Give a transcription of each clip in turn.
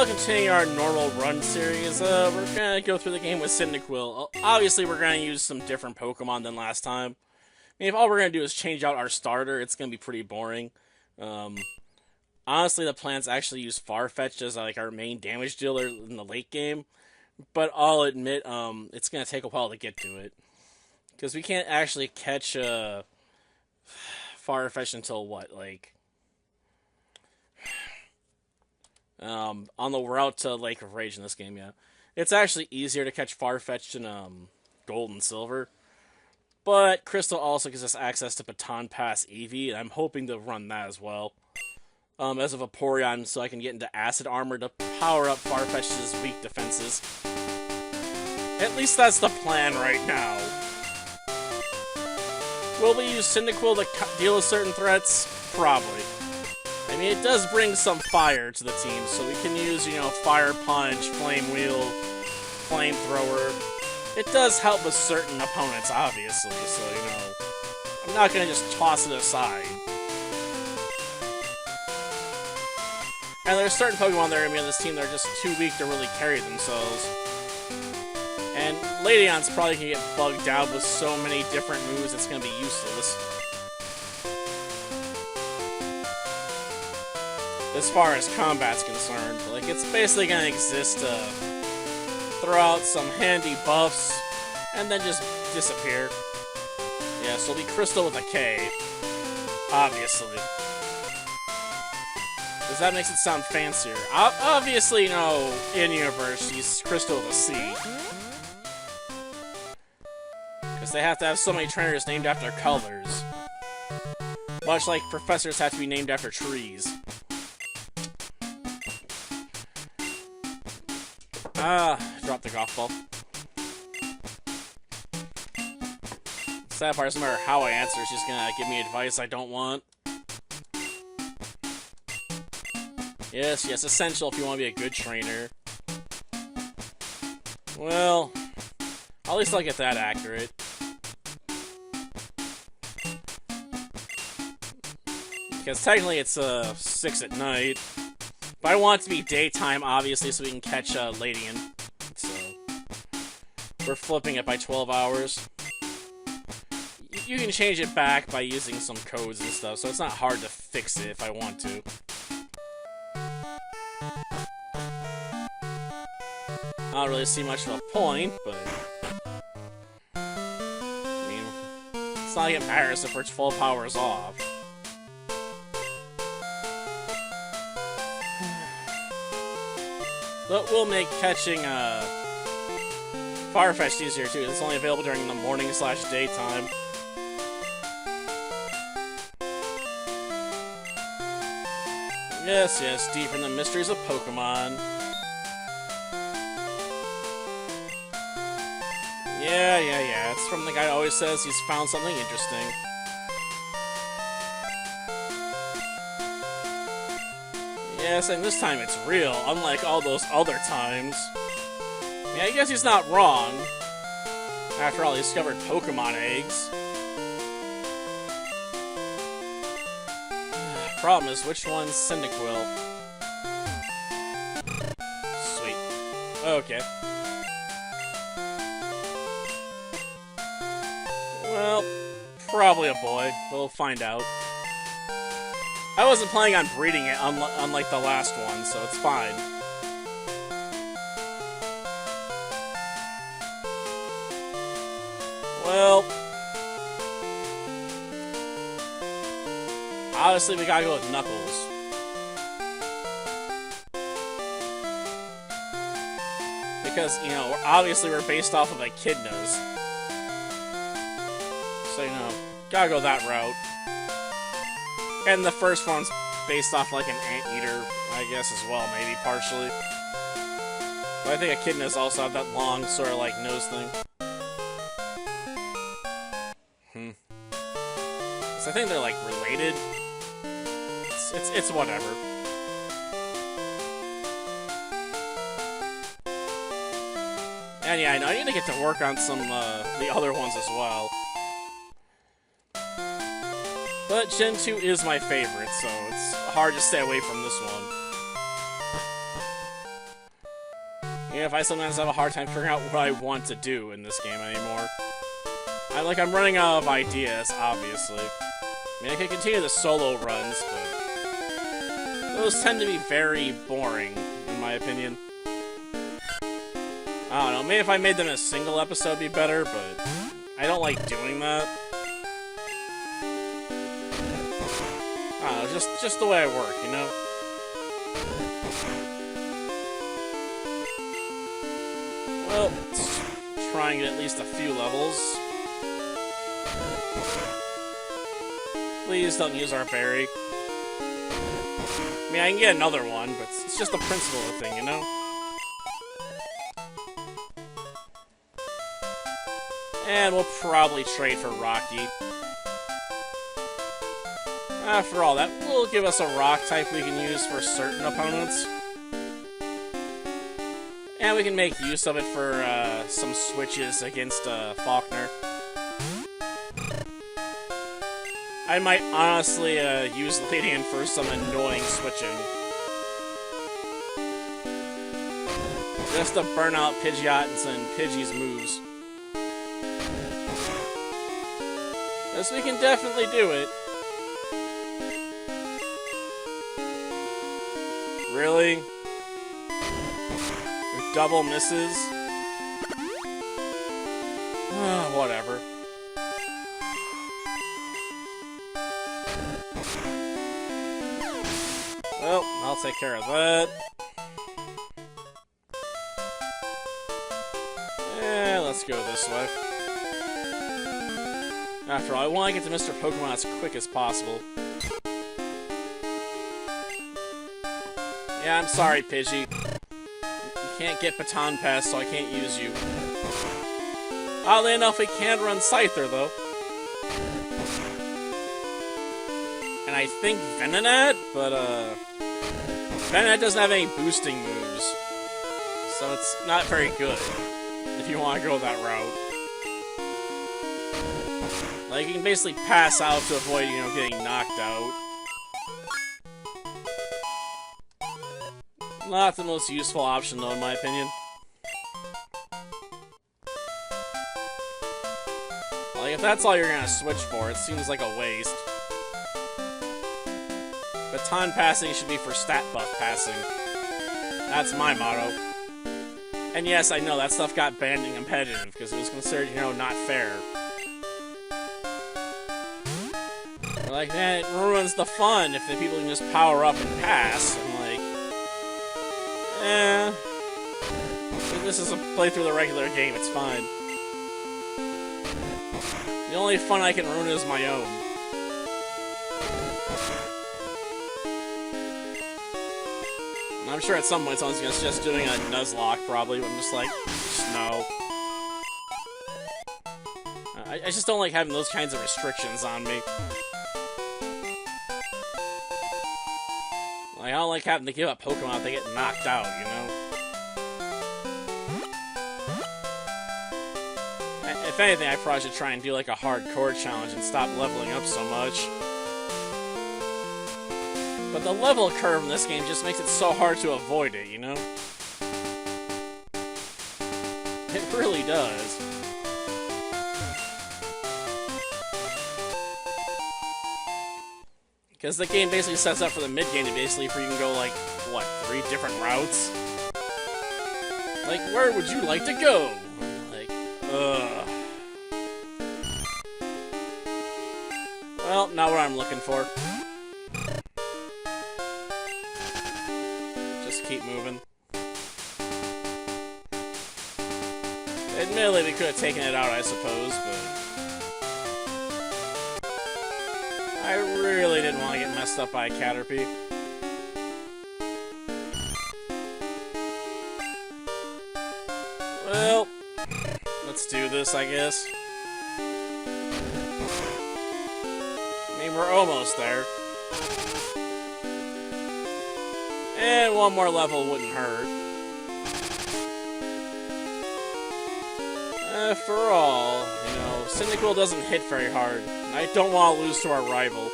Well, continuing our normal run series, we're gonna go through the game with Cyndaquil. Obviously, we're gonna use some different Pokemon than last time. I mean, if all we're gonna do is change out our starter, it's gonna be pretty boring. Um, Honestly, the plans actually use Farfetch'd as like our main damage dealer in the late game, but I'll admit, it's gonna take a while to get to it because we can't actually catch Farfetch until what, like on the route to Lake of Rage in this game, yeah. It's actually easier to catch Farfetch'd in Gold and Silver. But Crystal also gives us access to Baton Pass Eevee, and I'm hoping to run that as well. As a Vaporeon, so I can get into Acid Armor to power up Farfetch's weak defenses. At least that's the plan right now. Will we use Cyndaquil to deal with certain threats? Probably. I mean, it does bring some fire to the team, so we can use, you know, Fire Punch, Flame Wheel, Flamethrower. It does help with certain opponents, obviously, so, you know, I'm not gonna just toss it aside. And there's certain Pokemon that are gonna be on this team that are just too weak to really carry themselves. And Ladian's probably gonna get bugged out with so many different moves, it's gonna be useless. As far as combat's concerned, like, it's basically gonna exist to throw out some handy buffs and then just disappear. Yeah, so it'll be Crystal with a K, obviously. Because that makes it sound fancier. Obviously, you know, in-universe, she's Crystal with a C. Because they have to have so many trainers named after colors. Much like professors have to be named after trees. Drop the golf ball. Sad part is no matter how I answer, she's gonna give me advice I don't want. Yes, essential if you want to be a good trainer. Well, at least I'll get that accurate. Because technically it's 6 at night. But I want it to be daytime, obviously, so we can catch Ladian. So we're flipping it by 12 hours. You can change it back by using some codes and stuff, so it's not hard to fix it if I want to. I don't really see much of a point, but I mean, it's not like it matters if we're 12 hours off. But we'll make catching Farfetch'd easier too. It's only available during the morning/daytime. Yes, deep in the mysteries of Pokemon. Yeah. It's from the guy who always says he's found something interesting. Yes, and this time it's real, unlike all those other times. Yeah, I guess he's not wrong. After all, he discovered Pokemon eggs. Problem is, which one's Cyndaquil? Sweet. Okay. Well, probably a boy. We'll find out. I wasn't planning on breeding it, unlike the last one, so it's fine. Well, obviously we gotta go with Knuckles. Because, you know, obviously we're based off of Echidnas. So, you know, gotta go that route. And the first one's based off like an anteater, I guess, as well, maybe, partially. But I think Echidnas also have that long, sort of like, nose thing. So I think they're, like, related. It's whatever. And yeah, I need to get to work on some, the other ones as well. But Gen 2 is my favorite, so it's hard to stay away from this one. If I sometimes have a hard time figuring out what I want to do in this game anymore. I'm running out of ideas, obviously. I mean, I could continue the solo runs, but those tend to be very boring, in my opinion. I don't know, maybe if I made them a single episode it'd be better, but I don't like doing that. I don't know, just the way I work, you know? Well, let's try and get at least a few levels. Please don't use our berry. I mean, I can get another one, but it's just the principle of the thing, you know? And we'll probably trade for Rocky. After all, that will give us a rock type we can use for certain opponents. And we can make use of it for some switches against Faulkner. I might honestly use Ladian for some annoying switching. Just to burn out Pidgeot's and Pidgey's moves. Yes, we can definitely do it. Really? With double misses? Whatever. Well, I'll take care of that. And let's go this way. After all, I want to get to Mr. Pokemon as quick as possible. Yeah, I'm sorry, Pidgey. You can't get Baton Pass, so I can't use you. Oddly enough, we can run Scyther, though. And I think Venonat, but, Venonat doesn't have any boosting moves. So it's not very good, if you want to go that route. Like, you can basically pass out to avoid, you know, getting knocked out. Not the most useful option, though, in my opinion. Like, if that's all you're gonna switch for, it seems like a waste. Baton passing should be for stat buff passing. That's my motto. And yes, I know, that stuff got banned in competitive, because it was considered, you know, not fair. Like, man, it ruins the fun if the people can just power up and pass. I'm like, this is a playthrough of the regular game, it's fine. The only fun I can ruin is my own. And I'm sure at some point someone's gonna suggest doing a Nuzlocke, probably, but I'm just like, no. I just don't like having those kinds of restrictions on me. Like, I don't like having to give up Pokemon if they get knocked out, you know? If anything, I probably should try and do like a hardcore challenge and stop leveling up so much. But the level curve in this game just makes it so hard to avoid it, you know? It really does. Because the game basically sets up for the mid-game to basically for you can go like, what, 3 different routes? Like, where would you like to go? Like, ugh. Well, not what I'm looking for. Just keep moving. Admittedly, we could have taken it out, I suppose, but I really didn't want to get messed up by a Caterpie. Well, let's do this, I guess. I mean, we're almost there. And one more level wouldn't hurt. After all, you know, Cyndaquil doesn't hit very hard. I don't want to lose to our rival.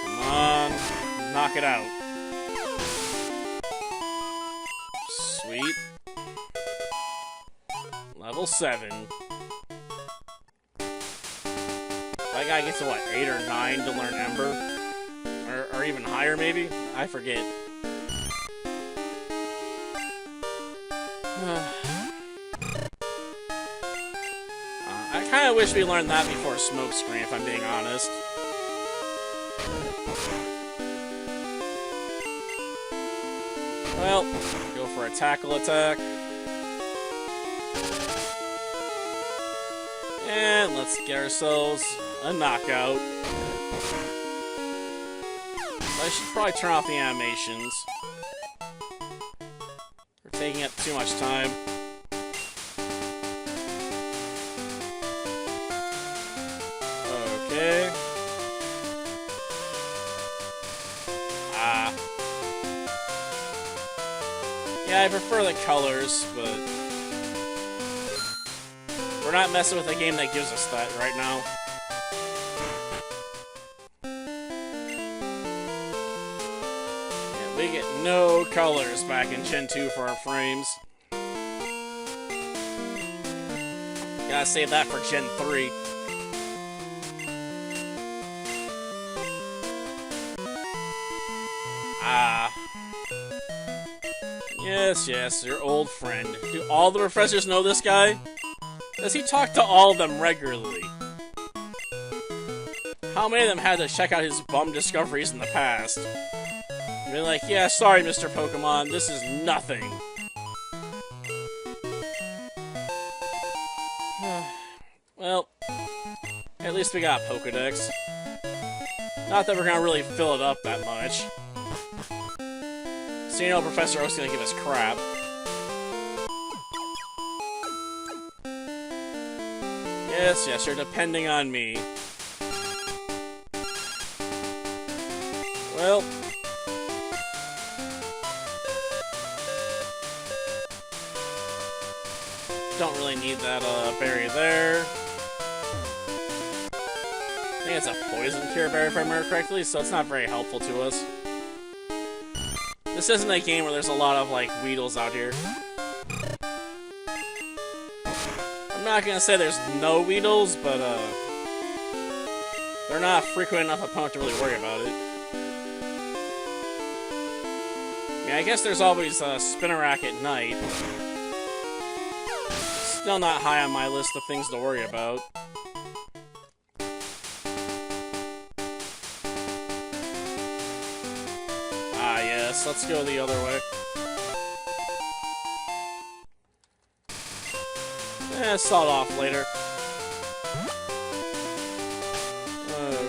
Come on, knock it out. level 7. That guy gets to, what, 8 or 9 to learn Ember? Or even higher, maybe? I forget. I kind of wish we learned that before Smokescreen, if I'm being honest. Well, go for a tackle attack. And let's get ourselves a knockout. I should probably turn off the animations. We're taking up too much time. Okay. Yeah, I prefer the colors, but we're not messing with a game that gives us that right now. Yeah, we get no colors back in Gen 2 for our frames. Gotta save that for Gen 3. Yes, your old friend. Do all the professors know this guy? Does he talk to all of them regularly? How many of them had to check out his bum discoveries in the past? And be like, yeah, sorry, Mr. Pokemon, this is nothing. Well, at least we got a Pokedex. Not that we're gonna really fill it up that much. So you know Professor Oak's gonna give us crap. Yes, you're depending on me. Well... don't really need that berry there. I think it's a poison cure berry if I remember correctly, so it's not very helpful to us. This isn't a game where there's a lot of, like, Weedles out here. I'm not gonna say there's no Weedles, but, they're not a frequent enough opponent to really worry about it. Yeah, I guess there's always Spinarak at night. Still not high on my list of things to worry about. Let's go the other way. Sawed off later.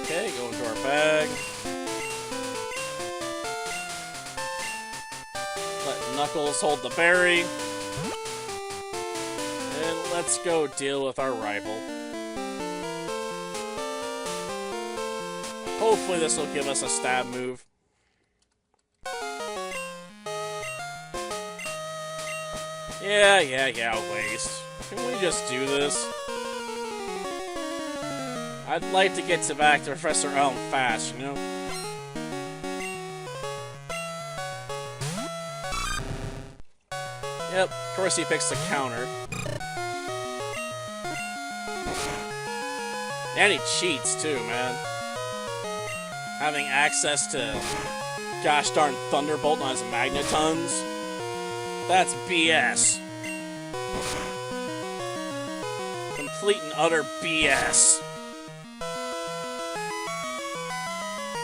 Okay, go into our bag. Let Knuckles hold the berry. And let's go deal with our rival. Hopefully this will give us a stab move. Yeah, waste. Can we just do this? I'd like to get back to Professor Elm fast, you know? Yep, of course he picks the counter. And he cheats too, man. Having access to gosh darn Thunderbolt on his Magnetons. That's BS. Complete and utter BS.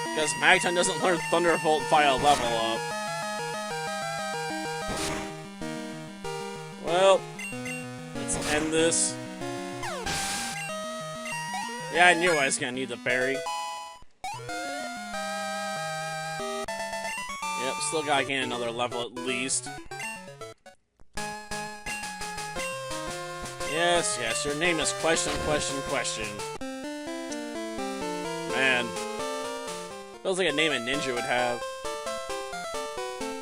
Because Magneton doesn't learn Thunderbolt via level up. Well, let's end this. Yeah, I knew I was gonna need the berry. Yep, still gotta gain another level at least. Yes, your name is question. Man. Feels like a name a ninja would have.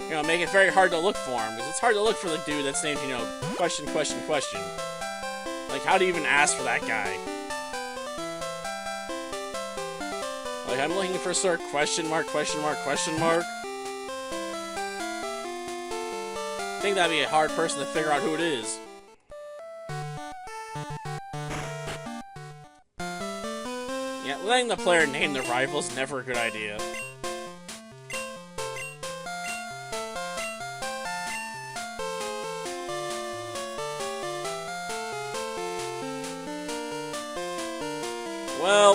You know, make it very hard to look for him, because it's hard to look for the dude that's named, you know, question. Like, how do you even ask for that guy? Like, I'm looking for Sir question mark. I think that'd be a hard person to figure out who it is. letting the player name their rival is never a good idea. Well,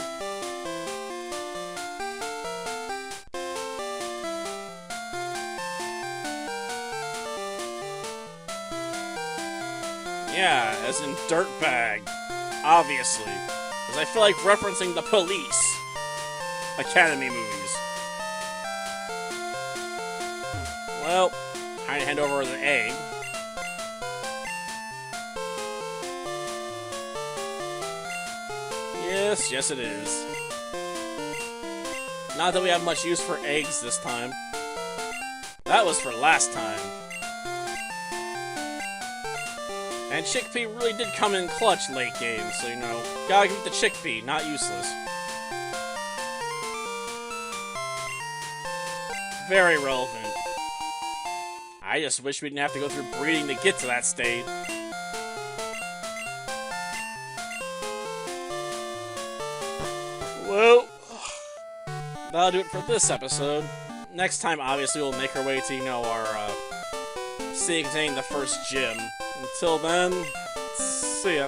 yeah, as in dirtbag, obviously, because I feel like referencing the Police Academy movies. Well, time to hand over the egg. Yes, it is. Not that we have much use for eggs this time. That was for last time. And chickpea really did come in clutch late game, so you know, gotta give it the chickpea, not useless. Very relevant. I just wish we didn't have to go through breeding to get to that state. Well, that'll do it for this episode. Next time, obviously, we'll make our way to, you know, our city containing the first gym. Until then, see ya.